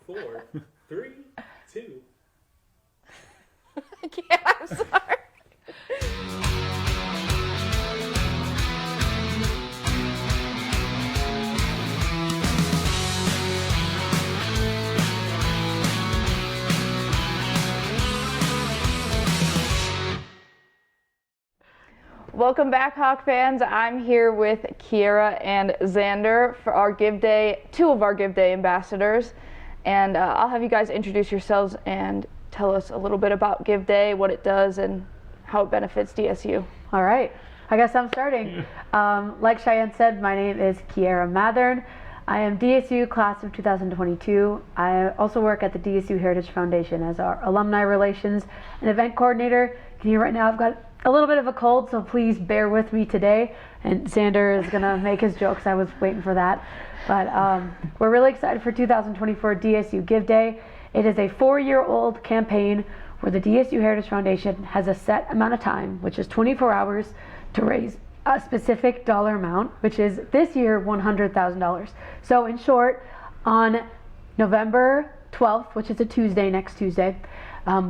4, 3, 2. I can't, I'm sorry. Welcome back, Hawk fans. I'm here with Kierra and Xander for our Give Day, two of our Give Day ambassadors. And I'll have you guys introduce yourselves and tell us a little bit about Give Day, what it does, and how it benefits DSU. All right, I guess I'm starting. Like Cheyenne said, my name is Kierra Mathern. I am DSU class of 2022. I also work at the DSU Heritage Foundation as our alumni relations and event coordinator. You can hear right now I've got a little bit of a cold, so please bear with me today. And Xander is gonna make his jokes. I was waiting for that. But we're really excited for 2024 DSU Give Day. It is a 4-year-old campaign where the DSU Heritage Foundation has a set amount of time, which is 24 hours, to raise a specific dollar amount, which is this year $100,000. So in short, on November 12th, which is a Tuesday, next Tuesday,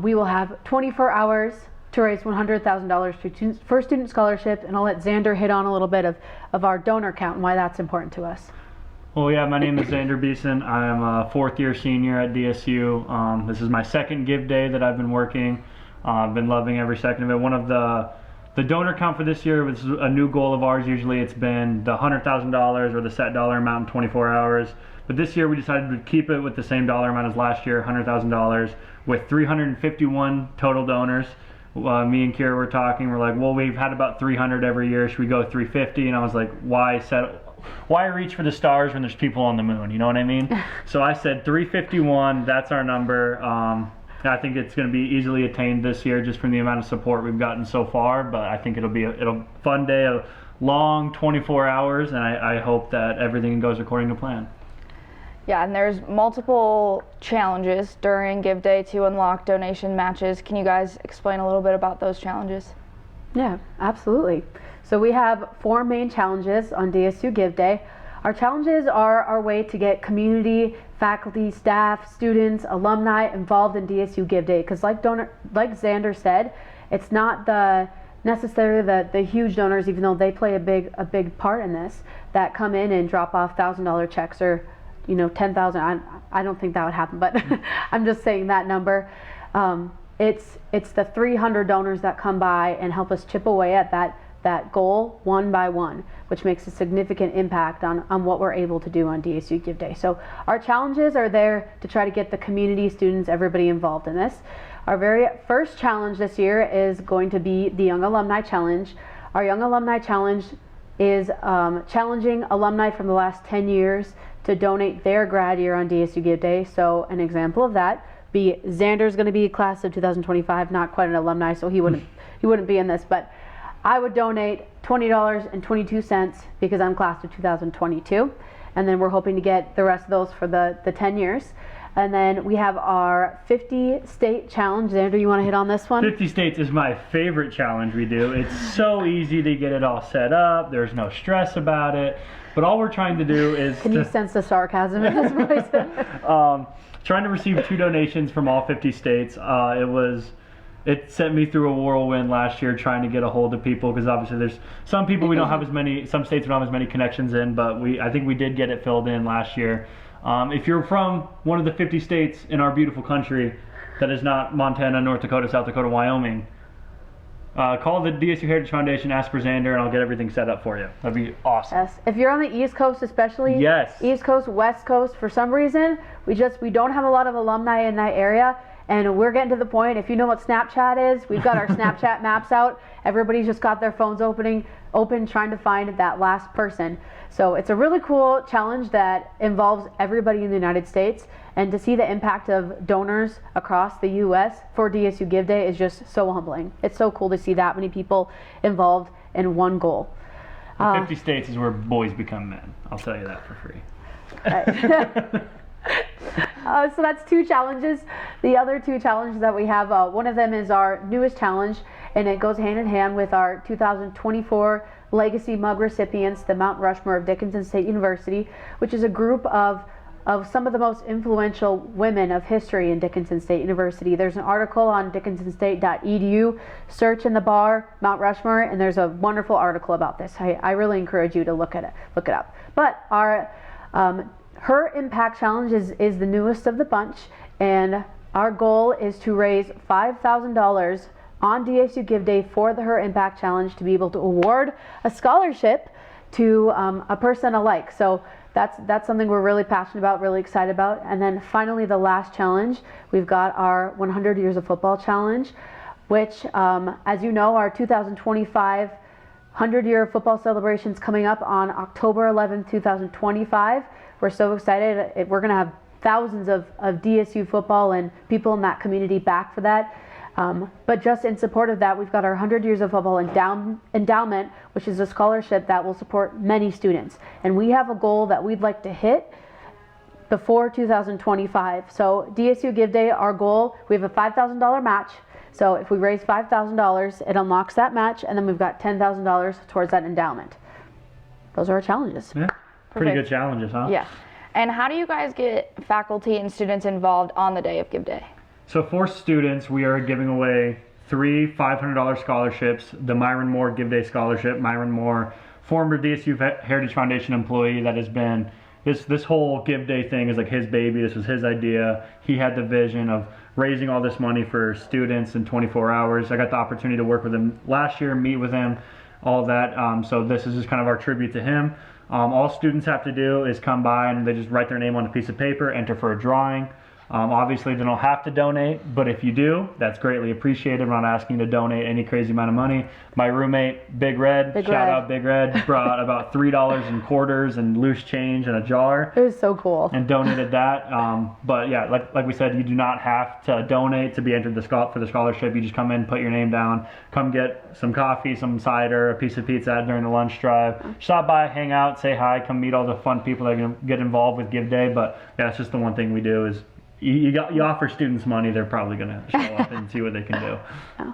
we will have 24 hours to raise $100,000 for student scholarship, and I'll let Xander hit on a little bit of our donor count and why that's important to us. Well, yeah, my name is Xander Beeson. I am a 4th-year senior at DSU. This is my second Give Day that I've been working. I've been loving every second of it. One of the donor count for this year was a new goal of ours. Usually it's been the $100,000 or the set dollar amount in 24 hours. But this year we decided to keep it with the same dollar amount as last year, $100,000, with 351 total donors. Me and Kierra were talking. We're like, well, we've had about 300 every year. Should we go 350? And I was like, why reach for the stars when there's people on the moon? You know what I mean? So I said 351. That's our number. I think it's going to be easily attained this year just from the amount of support we've gotten so far. But I think it'll be a fun day, a long 24 hours, and I hope that everything goes according to plan. Yeah, and there's multiple challenges during Give Day to unlock donation matches. Can you guys explain a little bit about those challenges? Yeah, absolutely. So we have 4 main challenges on DSU Give Day. Our challenges are our way to get community, faculty, staff, students, alumni involved in DSU Give Day. Because like Xander said, it's not necessarily the huge donors, even though they play a big part in this, that come in and drop off $1,000 checks or, you know, 10,000. I don't think that would happen, but I'm just saying that number. It's the 300 donors that come by and help us chip away at that goal one by one, which makes a significant impact on what we're able to do on DSU Give Day. So our challenges are there to try to get the community, students, everybody involved in this. Our very first challenge this year is going to be the Young Alumni Challenge. Our Young Alumni Challenge is challenging alumni from the last 10 years to donate their grad year on DSU Give Day. So an example of that be Xander's going to be class of 2025, not quite an alumni, so he wouldn't be in this, but I would donate $20.22 because I'm class of 2022, and then we're hoping to get the rest of those for the 10 years. And then we have our 50-state challenge. Xander, you want to hit on this one? 50 states is my favorite challenge we do. It's so easy to get it all set up. There's no stress about it. But all we're trying to do is... Can you sense the sarcasm in his voice? Trying to receive 2 donations from all 50 states. It sent me through a whirlwind last year trying to get a hold of people, because obviously there's some people we don't have as many, some states we don't have as many connections in, but I think we did get it filled in last year. If you're from one of the 50 states in our beautiful country that is not Montana, North Dakota, South Dakota, Wyoming, call the DSU Heritage Foundation, ask for Xander, and I'll get everything set up for you. That'd be awesome. Yes. If you're on the East Coast especially, yes. East Coast, West Coast, for some reason, we don't have a lot of alumni in that area. And we're getting to the point, if you know what Snapchat is, we've got our Snapchat maps out. Everybody's just got their phones open trying to find that last person. So it's a really cool challenge that involves everybody in the United States. And to see the impact of donors across the U.S. for DSU Give Day is just so humbling. It's so cool to see that many people involved in one goal. 50 states is where boys become men. I'll tell you that for free. Right. So that's 2 challenges. The other 2 challenges that we have, one of them is our newest challenge, and it goes hand in hand with our 2024 Legacy Mug recipients, the Mount Rushmore of Dickinson State University, which is a group of of some of the most influential women of history in Dickinson State University. There's an article on dickinsonstate.edu. Search in the bar Mount Rushmore, and there's a wonderful article about this. I really encourage you to look it up. But our Her Impact Challenge is the newest of the bunch, and our goal is to raise $5,000 on DSU Give Day for the Her Impact Challenge to be able to award a scholarship to a person alike. So that's something we're really passionate about, really excited about. And then finally, the last challenge, we've got our 100 Years of Football Challenge, which, as you know, our 2025 100-year football celebrations coming up on October 11th, 2025. We're so excited. We're going to have thousands of DSU football and people in that community back for that. But just in support of that, we've got our 100 Years of Football Endowment, which is a scholarship that will support many students. And we have a goal that we'd like to hit before 2025. So DSU Give Day, our goal, we have a $5,000 match. So if we raise $5,000, it unlocks that match, and then we've got $10,000 towards that endowment. Those are our challenges. Yeah, pretty good challenges, huh? Yeah. And how do you guys get faculty and students involved on the day of Give Day? So for students, we are giving away 3 $500 scholarships. The Myron Moore Give Day Scholarship. Myron Moore, former DSU Heritage Foundation employee that has been, this whole Give Day thing is like his baby. This was his idea. He had the vision of raising all this money for students in 24 hours. I got the opportunity to work with him last year, meet with him, all of that. So this is just kind of our tribute to him. All students have to do is come by and they just write their name on a piece of paper, enter for a drawing. Obviously, they don't have to donate, but if you do, that's greatly appreciated. We're not asking you to donate any crazy amount of money. My roommate, Big Red, shout out Big Red, brought about $3 in quarters and loose change in a jar. It was so cool. And donated that. But yeah, like we said, you do not have to donate to be entered for the scholarship. You just come in, put your name down, come get some coffee, some cider, a piece of pizza during the lunch drive. Stop by, hang out, say hi, come meet all the fun people that are going to get involved with Give Day. But yeah, it's just the one thing we do is you offer students money, they're probably going to show up and see what they can do. Yeah.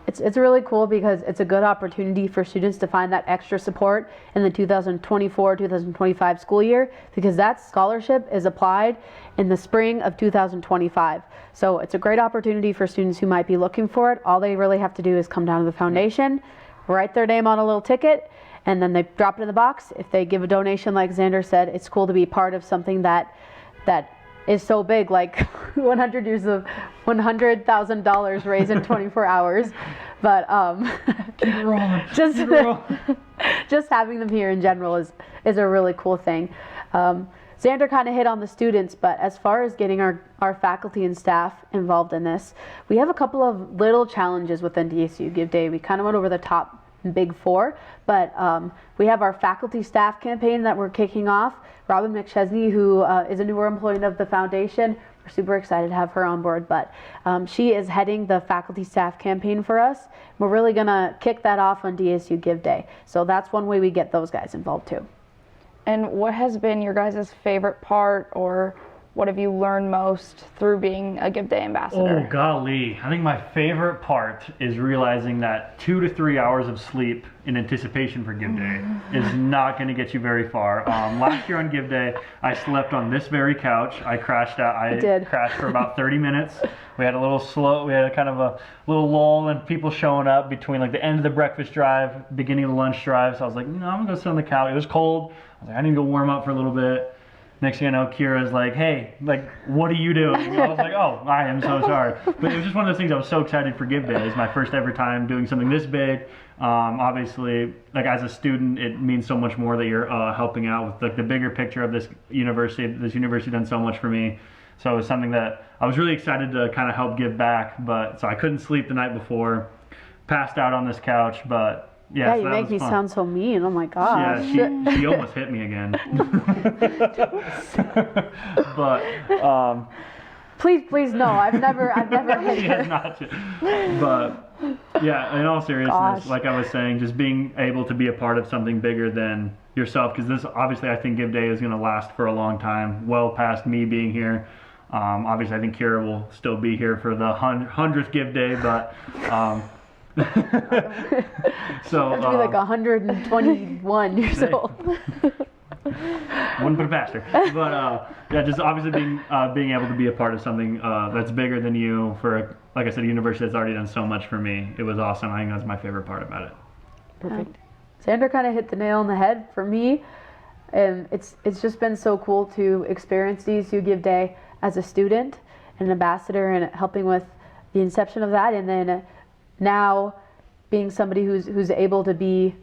It's really cool because it's a good opportunity for students to find that extra support in the 2024-2025 school year, because that scholarship is applied in the spring of 2025. So it's a great opportunity for students who might be looking for it. All they really have to do is come down to the foundation, write their name on a little ticket, and then they drop it in the box. If they give a donation, like Xander said, it's cool to be part of something that is so big, like 100 years of $100,000 raised in 24 hours. But keep it rolling. Just having them here in general is a really cool thing. Xander kind of hit on the students, but as far as getting our faculty and staff involved in this, we have a couple of little challenges within DSU Give Day. We kind of went over the top big 4, but we have our faculty staff campaign that we're kicking off. Robin McChesney, who is a newer employee of the foundation, we're super excited to have her on board, but she is heading the faculty staff campaign for us. We're really gonna kick that off on DSU Give Day. So that's one way we get those guys involved too. And what has been your guys' favorite part, or what have you learned most through being a Give Day ambassador? Oh, golly. I think my favorite part is realizing that 2 to 3 hours of sleep in anticipation for Give Day is not going to get you very far. Last year on Give Day, I slept on this very couch. I crashed out. I crashed for about 30 minutes. We had a kind of a little lull and people showing up between like the end of the breakfast drive, beginning of the lunch drive. So I was like, no, I'm going to go sit on the couch. It was cold. I was like, I need to go warm up for a little bit. Next thing I know, Kierra's like, hey, like, what are you doing? And I was like, oh, I am so sorry. But it was just one of those things. I was so excited for Give Day. It's my first ever time doing something this big. Obviously, like as a student, it means so much more that you're helping out with like the bigger picture of this university. This university done so much for me. So it was something that I was really excited to kind of help give back. But so I couldn't sleep the night before, passed out on this couch, but yeah, you make me sound so mean. Oh my gosh. Yeah, she almost hit me again. But please no. I've never hit her. Not but yeah, in all seriousness, like I was saying, just being able to be a part of something bigger than yourself, because this obviously I think Give Day is going to last for a long time, well past me being here. Obviously, I think Kierra will still be here for the 100th Give Day, but. So be like 121 years old. Wouldn't put it past her. But yeah, just obviously being able to be a part of something that's bigger than you for, like I said, a university that's already done so much for me. It was awesome. I think that's my favorite part about it. Perfect. Xander kind of hit the nail on the head for me. It's just been so cool to experience DSU Give Day as a student and an ambassador and helping with the inception of that, and then now being somebody who's able to be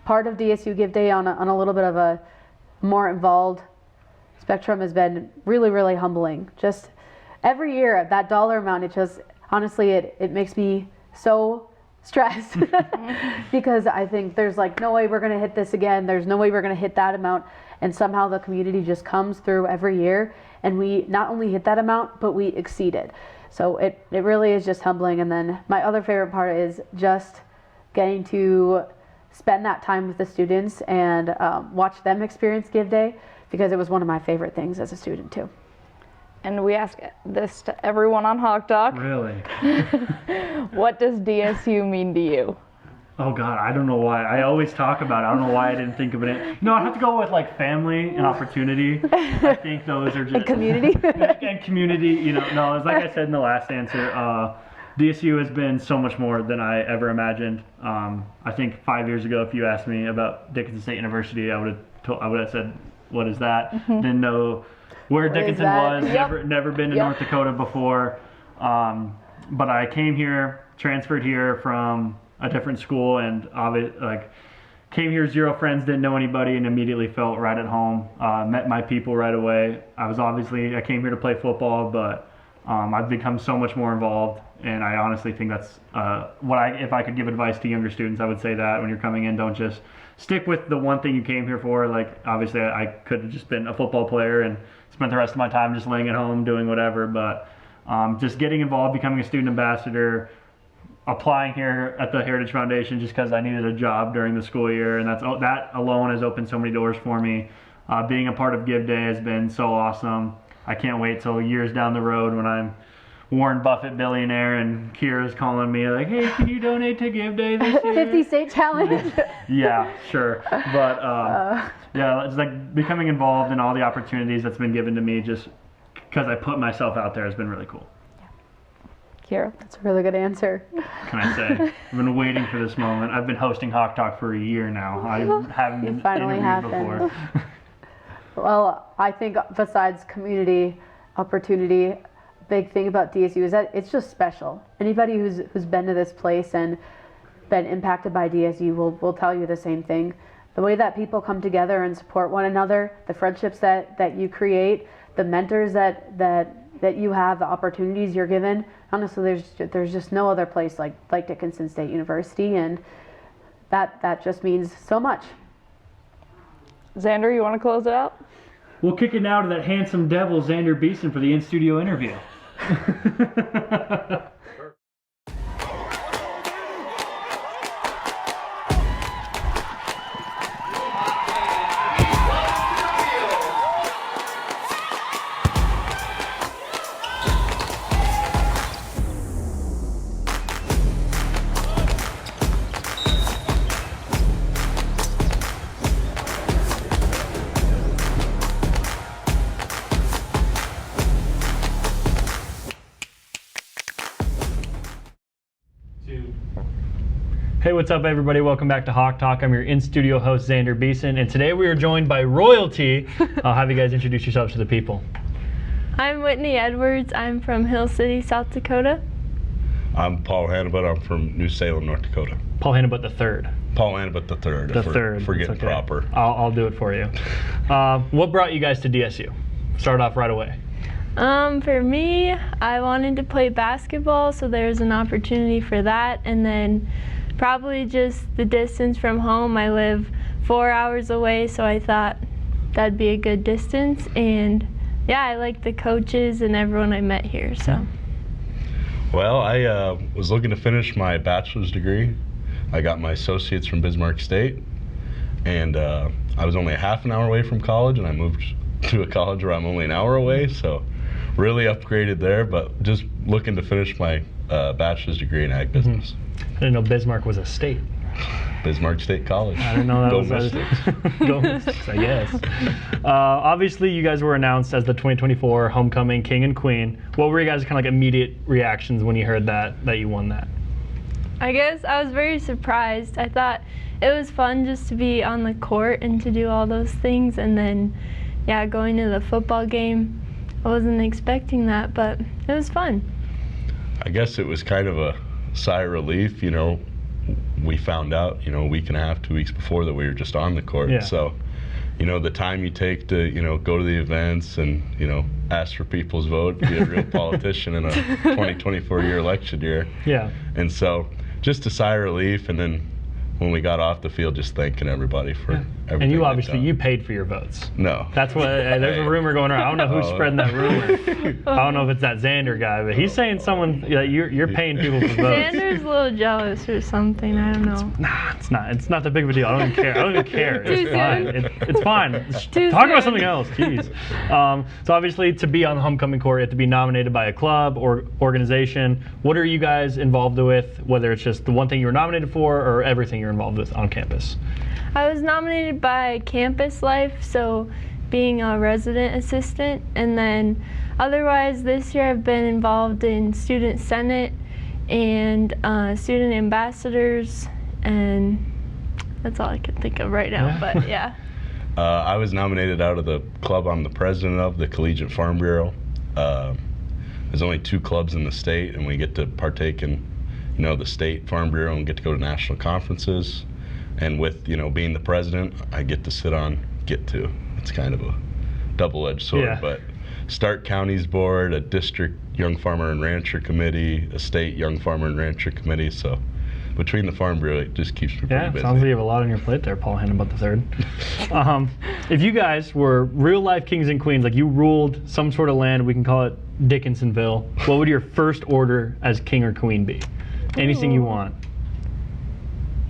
part of DSU Give Day on a little bit of a more involved spectrum has been really, really humbling. Just every year, that dollar amount, it just, honestly, it makes me so stressed because I think there's like no way we're going to hit this again. There's no way we're going to hit that amount. And somehow the community just comes through every year and we not only hit that amount, but we exceed it. So it really is just humbling. And then my other favorite part is just getting to spend that time with the students and watch them experience Give Day, because it was one of my favorite things as a student too. And we ask this to everyone on Hawk Talk. Really? What does DSU mean to you? Oh God, I don't know why. I always talk about it. I don't know why I didn't think of it. No, I have to go with like family and opportunity. I think those are just And community. and community. You know, no, it's like I said in the last answer. DSU has been so much more than I ever imagined. I think 5 years ago, if you asked me about Dickinson State University, I would have said, "What is that?" Didn't know where Dickinson was. Yep. Never been to North Dakota before. But I came here, transferred here from a different school, and came here, zero friends, didn't know anybody, and immediately felt right at home. Met my people right away. I came here to play football, but I've become so much more involved, and I honestly think that's if I could give advice to younger students, I would say that when you're coming in, don't just stick with the one thing you came here for. Like, obviously I could have just been a football player and spent the rest of my time just laying at home doing whatever, but just getting involved, becoming a student ambassador, applying here at the Heritage Foundation just because I needed a job during the school year, and that alone has opened so many doors for me. Being a part of Give Day has been so awesome. I can't wait till years down the road when I'm Warren Buffett billionaire and Kierra's calling me like, "Hey, can you donate to Give Day this year?" 50 state challenge. Yeah, sure. But yeah, it's like becoming involved in all the opportunities that's been given to me just because I put myself out there has been really cool. Kierra? That's a really good answer. Can I say? I've been waiting for this moment. I've been hosting Hawk Talk for a year now. I haven't been finally interviewed happened. before. Well, I think besides community opportunity, big thing about DSU is that it's just special. Anybody who's been to this place and been impacted by DSU will tell you the same thing. The way that people come together and support one another, the friendships that you create, the mentors that you have, the opportunities you're given. Honestly, there's just no other place like Dickinson State University, and that just means so much. Xander, you want to close it out? We'll kick it now to that handsome devil, Xander Beeson, for the in-studio interview. Hey, what's up, everybody? Welcome back to Hawk Talk. I'm your in-studio host, Xander Beeson, and today we are joined by royalty. I'll have you guys introduce yourselves to the people. I'm Whitney Edwards. I'm from Hill City, South Dakota. I'm Paul Hanebutt. I'm from New Salem, North Dakota. Paul Hanebutt III. Paul Hanebutt III. The third. For getting okay. proper. I'll do it for you. What brought you guys to DSU? Start off right away. For me, I wanted to play basketball, so there's an opportunity for that, and then probably just the distance from home. I live 4 hours away, so I thought that'd be a good distance, and yeah, I like the coaches and everyone I met here, so. Well, I was looking to finish my bachelor's degree. I got my associates from Bismarck State, and I was only a half an hour away from college, and I moved to a college where I'm only an hour away, so really upgraded there, but just looking to finish my bachelor's degree in ag business. I didn't know Bismarck was a state. Bismarck State College. I didn't know that Go was Mystics. Go Mystics, I guess. Obviously, you guys were announced as the 2024 homecoming king and queen. What were you guys' kind of like immediate reactions when you heard that you won that? I guess I was very surprised. I thought it was fun just to be on the court and to do all those things, and then, yeah, going to the football game. I wasn't expecting that, but it was fun. I guess it was kind of a sigh of relief, you know. We found out, you know, a week and a half, 2 weeks before that we were just on the court. Yeah. So, you know, the time you take to, you know, go to the events and, you know, ask for people's vote, be a real politician in a 2024 year election year. Yeah. And so just a sigh of relief, and then when we got off the field, just thanking everybody for everything. And you they've obviously, done. you paid for your votes. No. That's what, there's a rumor going around. I don't know who's spreading that rumor. I don't know if it's that Xander guy, but he's saying someone, you're paying people for votes. Xander's a little jealous or something, I don't know. Nah, it's not. It's not that big of a deal. I don't even care. I don't even care. Too It's fine. soon. It's fine. Too Talk about soon. something else. Jeez. So obviously, to be on the homecoming court, you have to be nominated by a club or organization. What are you guys involved with? Whether it's just the one thing you were nominated for, or everything you're involved with on campus. I was nominated by Campus Life, so being a resident assistant, and then otherwise this year I've been involved in Student Senate and student ambassadors, and that's all I can think of right now, Yeah. but yeah. I was nominated out of the club I'm the president of, the Collegiate Farm Bureau. There's only 2 clubs in the state, and we get to partake in, you know, the state Farm Bureau and get to go to national conferences. And with, you know, being the president, I get to sit on, it's kind of a double-edged sword, Yeah. but Stark County's board, a district Young Farmer and Rancher committee, a state Young Farmer and Rancher committee, so between the Farm Bureau, it just keeps me pretty Yeah, busy. sounds like you have a lot on your plate there, Paul Hanebutt III. If you guys were real-life kings and queens, like you ruled some sort of land, we can call it Dickinsonville, what would your first order as king or queen be? Anything you want.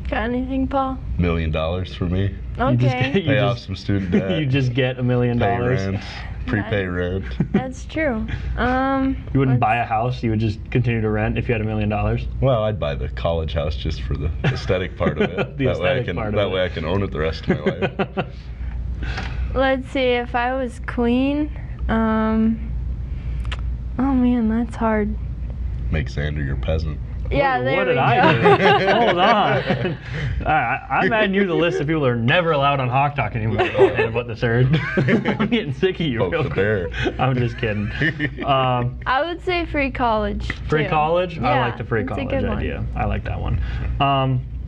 Got anything, Paul? $1 million for me. Okay. Pay off some student debt. You just get $1 million. Pay rent, prepay rent. That's true. You wouldn't buy a house, you would just continue to rent if you had $1 million. Well, I'd buy the college house just for the aesthetic part of it. The aesthetic part of that it. way I can own it the rest of my life. Let's see, if I was queen, oh man, that's hard. Make Xander your peasant. Yeah, there What we did go. I do? Hold on. I'm adding you to the list of people that are never allowed on Hawk Talk anymore. Hanebutt III. I'm getting sick of you Poke real the quick. bear. I'm just kidding. I would say free college. Free too. college? I Yeah, like the free that's a college good one. idea. I like that one.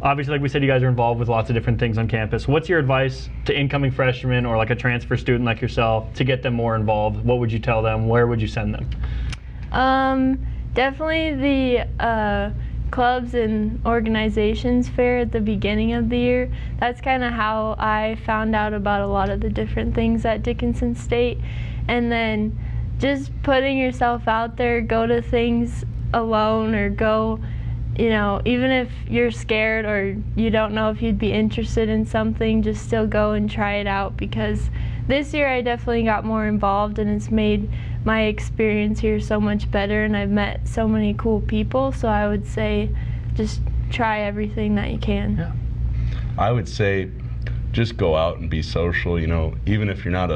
Obviously, like we said, you guys are involved with lots of different things on campus. What's your advice to incoming freshmen or like a transfer student like yourself to get them more involved? What would you tell them? Where would you send them? Definitely the clubs and organizations fair at the beginning of the year. That's kind of how I found out about a lot of the different things at Dickinson State. And then just putting yourself out there, go to things alone or go, you know, even if you're scared or you don't know if you'd be interested in something, just still go and try it out, because this year I definitely got more involved and it's made my experience here so much better, and I've met so many cool people, so I would say just try everything that you can. Yeah. I would say just go out and be social, you know, even if you're not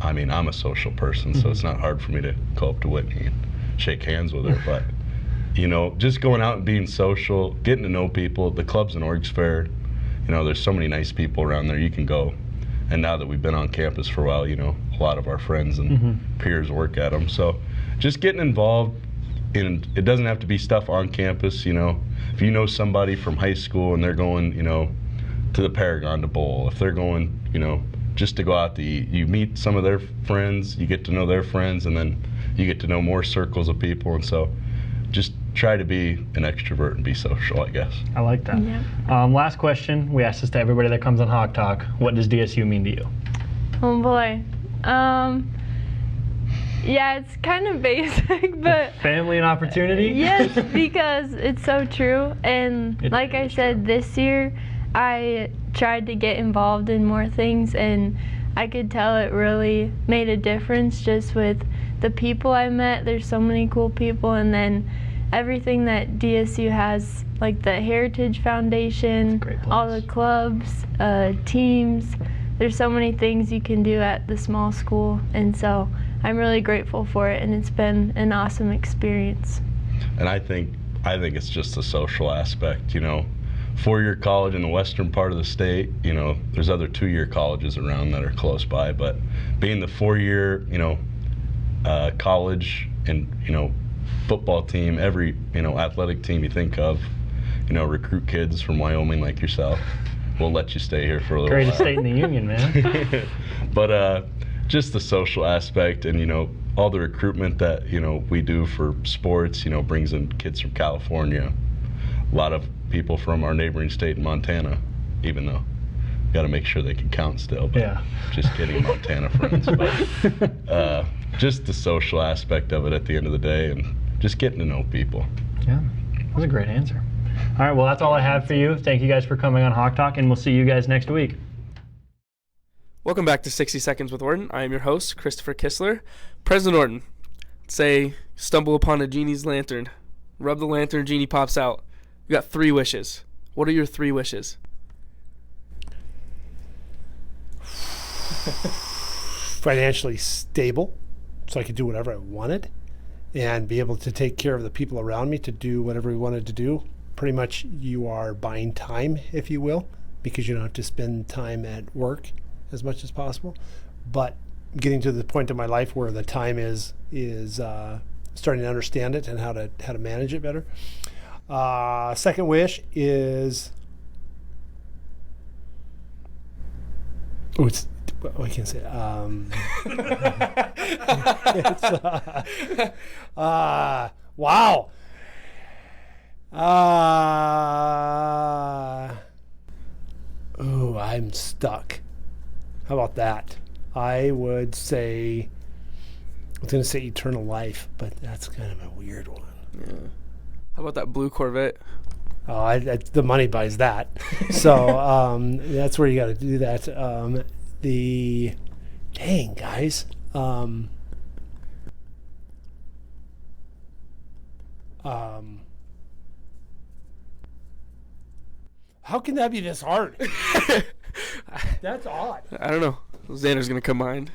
I'm a social person, so it's not hard for me to go up to Whitney and shake hands with her, but, you know, just going out and being social, getting to know people. The clubs and orgs fair, you know, there's so many nice people around there you can go. And now that we've been on campus for a while, you know, a lot of our friends and peers work at them. So just getting involved in, it doesn't have to be stuff on campus, you know. If you know somebody from high school and they're going, you know, to the Paragon to bowl, if they're going, you know, just to go out to eat, you meet some of their friends, you get to know their friends, and then you get to know more circles of people. And so just try to be an extrovert and be social, I guess. I like that. Yeah. Last question. We ask this to everybody that comes on Hawk Talk. What does DSU mean to you? Oh boy. Yeah, it's kind of basic, but Family and opportunity? yes, because it's so true. And It like I is said, true. this year I tried to get involved in more things, and I could tell it really made a difference just with the people I met. There's so many cool people, and then everything that DSU has, like the Heritage Foundation, all the clubs, teams. There's so many things you can do at the small school, and so I'm really grateful for it, and it's been an awesome experience. And I think it's just the social aspect, you know. 4-year college in the western part of the state, you know, there's other 2-year colleges around that are close by, but being the 4-year, you know, college and, you know, football team, every, you know, athletic team you think of, you know, recruit kids from Wyoming like yourself. We'll let you stay here for a little Greatest while. state in the union, man. But just the social aspect and, you know, all the recruitment that, you know, we do for sports, you know, brings in kids from California, a lot of people from our neighboring state in Montana, even though we got to make sure they can count still. But Yeah. Just kidding, Montana friends. But just the social aspect of it at the end of the day and just getting to know people. Yeah, that was a great answer. All right, well, that's all I have for you. Thank you guys for coming on Hawk Talk, and we'll see you guys next week. Welcome back to 60 Seconds with Orton. I am your host, Christopher Kistler. President Orton, say, stumble upon a genie's lantern. Rub the lantern, genie pops out. You got 3 wishes. What are your 3 wishes? Financially stable, so I could do whatever I wanted and be able to take care of the people around me to do whatever we wanted to do. Pretty much you are buying time, if you will, because you don't have to spend time at work as much as possible. But getting to the point in my life where the time is starting to understand it and how to manage it better. Second wish is I can't say it. Wow. Ooh, I'm stuck. How about that? I would say, I was going to say eternal life, but that's kind of a weird one. Yeah. How about that blue Corvette? Oh, the money buys that. So that's where you got to do that. Dang, guys. How can that be this hard? That's odd. I don't know. Xander's going to combine.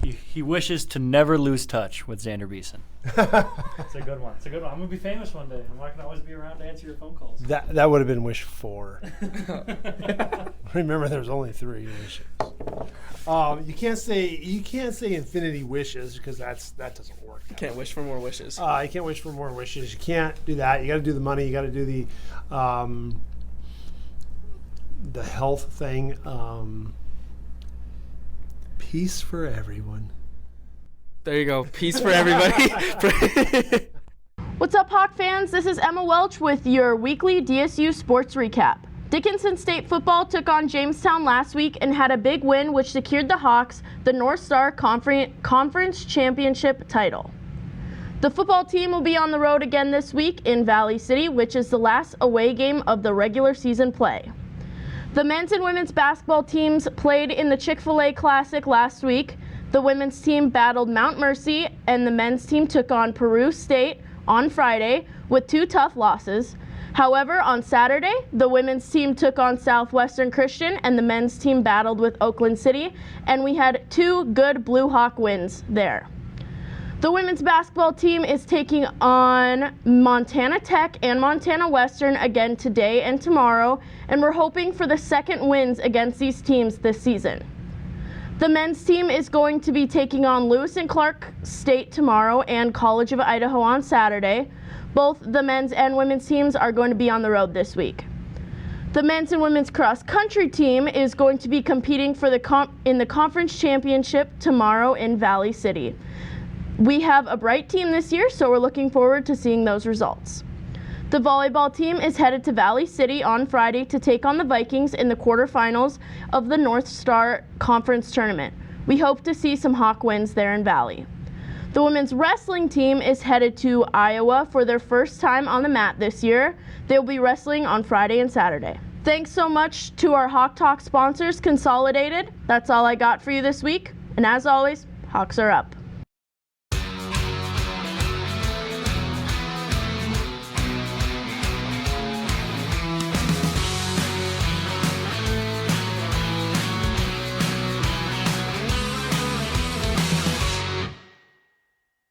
He wishes to never lose touch with Xander Beeson. It's a good one. It's a good one. I'm going to be famous one day. I'm not going to always be around to answer your phone calls. That would have been wish 4. Remember, there's only 3 wishes. You can't say infinity wishes because that doesn't work. You can't wish for more wishes. You can't wish for more wishes. You can't do that. You got to do the money. You got to do the health thing. Peace for everyone. There you go. Peace for everybody. What's up, Hawk fans? This is Emma Welch with your weekly DSU sports recap. Dickinson State football took on Jamestown last week and had a big win, which secured the Hawks the North Star Conference Championship title. The football team will be on the road again this week in Valley City, which is the last away game of the regular season play. The men's and women's basketball teams played in the Chick-fil-A Classic last week. The women's team battled Mount Mercy, and the men's team took on Peru State on Friday with 2 tough losses. However, on Saturday, the women's team took on Southwestern Christian, and the men's team battled with Oakland City, and we had 2 good Blue Hawk wins there. The women's basketball team is taking on Montana Tech and Montana Western again today and tomorrow, and we're hoping for the second wins against these teams this season. The men's team is going to be taking on Lewis and Clark State tomorrow and College of Idaho on Saturday. Both the men's and women's teams are going to be on the road this week. The men's and women's cross country team is going to be competing for in the conference championship tomorrow in Valley City. We have a bright team this year, so we're looking forward to seeing those results. The volleyball team is headed to Valley City on Friday to take on the Vikings in the quarterfinals of the North Star Conference Tournament. We hope to see some Hawk wins there in Valley. The women's wrestling team is headed to Iowa for their first time on the mat this year. They'll be wrestling on Friday and Saturday. Thanks so much to our Hawk Talk sponsors, Consolidated. That's all I got for you this week. And as always, Hawks are up.